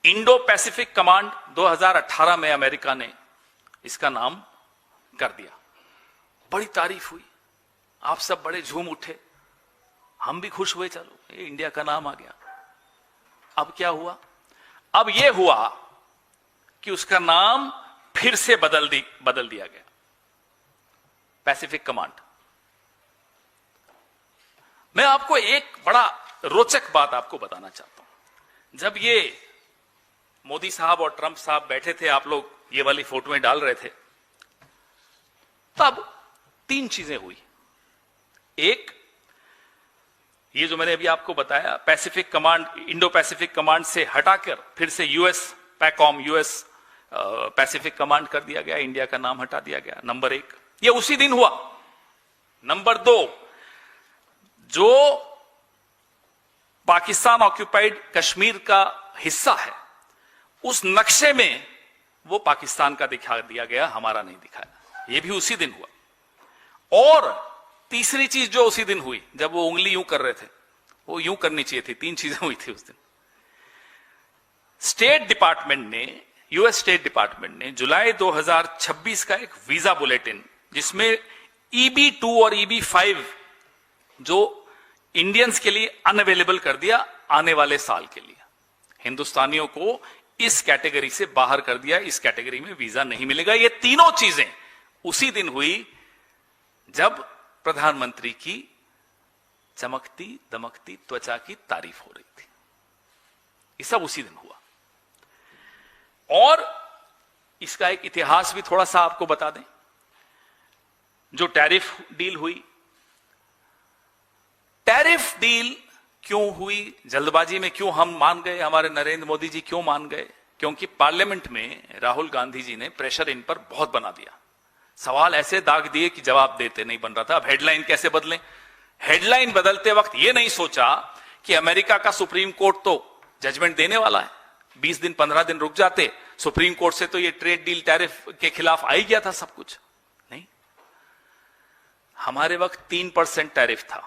Indo Pacific command 2018 में America ने इसका नाम कर दिया। बड़ी तारीफ हुई, आप सब बड़े झूम उठे, हम भी खुश हुए, चलो ये इंडिया का नाम आ गया। अब क्या हुआ? अब यह हुआ कि उसका नाम फिर से बदल दिया गया, पैसिफिक कमांड। मैं आपको एक बड़ा रोचक बात आपको बताना चाहता हूं। जब ये मोदी साहब और ट्रंप साहब बैठे थे, आप लोग ये वाली फोटोएं डाल रहे थे, तब 3 चीजें हुई। एक, ये जो मैंने अभी आपको बताया, Pacific command, Indo Pacific command से हटाकर फिर से यूएस पैकॉम, यूएस पैसिफिक कमांड कर दिया गया, इंडिया का नाम हटा दिया गया। नंबर 1, ये उसी दिन हुआ। नंबर 2, जो पाकिस्तान ऑक्यूपाइड कश्मीर का हिस्सा है, उस नक्शे में वो पाकिस्तान का दिखा दिया गया, हमारा नहीं दिखाया। ये भी उसी दिन हुआ। और तीसरी चीज जो उसी दिन हुई, जब वो उंगली यूं कर रहे थे, वो यूं करनी चाहिए थी। 3 चीजें हुई थी उस दिन। स्टेट डिपार्टमेंट ने, यूएस स्टेट डिपार्टमेंट ने जुलाई 2026 का एक वीजा बुलेटिन, जिसमें EB2 और EB5 जो इंडियंस के लिए अनअवेलेबल कर दिया आने वाले साल के लिए। हिंदुस्तानियों को इस कैटेगरी से बाहर कर दिया, इस कैटेगरी में वीजा नहीं मिलेगा। ये तीनों चीजें उसी दिन हुई जब प्रधानमंत्री की चमकती दमकती त्वचा की तारीफ हो रही थी। ये सब उसी दिन हुआ। और इसका एक इतिहास भी थोड़ा सा आपको बता दें। जो टैरिफ डील हुई, टैरिफ डील क्यों हुई, जल्दबाजी में क्यों हम मान गए, हमारे नरेंद्र मोदी जी क्यों मान गए? क्योंकि पार्लियामेंट में राहुल गांधी जी ने प्रेशर इन पर बहुत बना दिया। सवाल ऐसे दाग दिए कि जवाब देते नहीं बन रहा था। अब हेडलाइन कैसे बदलें? हेडलाइन बदलते वक्त यह नहीं सोचा कि अमेरिका का सुप्रीम कोर्ट तो जजमेंट देने वाला है, 20 दिन 15 दिन रुक जाते, सुप्रीम कोर्ट से तो ये ट्रेड डील टैरिफ के खिलाफ आ ही गया था सब कुछ। नहीं, हमारे वक्त 3% टैरिफ था,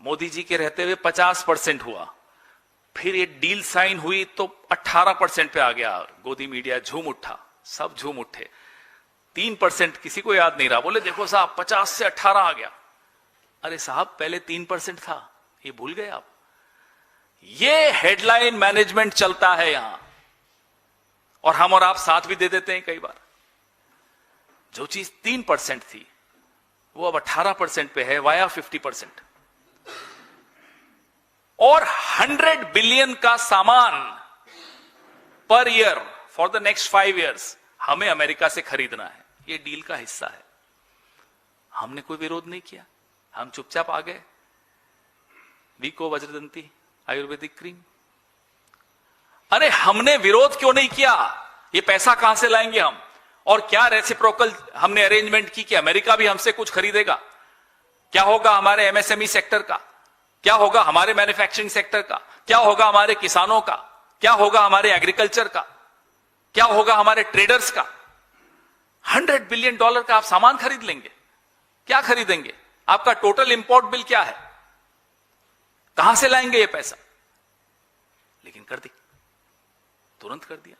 मोदी जी के रहते हुए 50% हुआ। फिर ये डील साइन हुई तो 18% पे आ गया। गोदी मीडिया झूम उठा, सब झूम उठे। 3% किसी को याद नहीं रहा, बोले देखो साहब 50 से 18 आ गया। अरे साहब पहले 3% था, ये भूल गए आप? ये हेडलाइन मैनेजमेंट चलता है यहां, और हम और आप साथ भी दे देते हैं कई बार। जो चीज 3% थी वो अब 18% पे है, वाया 50%। और 100 बिलियन का सामान per year for the next 5 years हमें अमेरिका से खरीदना है। ये डील का हिस्सा है। हमने कोई विरोध नहीं किया, हम चुपचाप आ गए। वीको वज्रदंती आयुर्वेदिक क्रीम, अरे हमने विरोध क्यों नहीं किया? ये पैसा कहां से लाएंगे हम? और क्या रेसिप्रोकल हमने अरेंजमेंट की कि अमेरिका भी हमसे कुछ खरीदेगा? क्या होगा हमारे एमएसएमई सेक्टर का? क्या होगा हमारे मैन्युफैक्चरिंग सेक्टर का? क्या होगा हमारे किसानों का? क्या होगा हमारे एग्रीकल्चर का? क्या होगा हमारे ट्रेडर्स का? $100 बिलियन का आप सामान खरीद लेंगे? क्या खरीदेंगे? आपका टोटल इंपोर्ट बिल क्या है? कहां से लाएंगे ये पैसा? लेकिन कर दी, तुरंत कर दिया।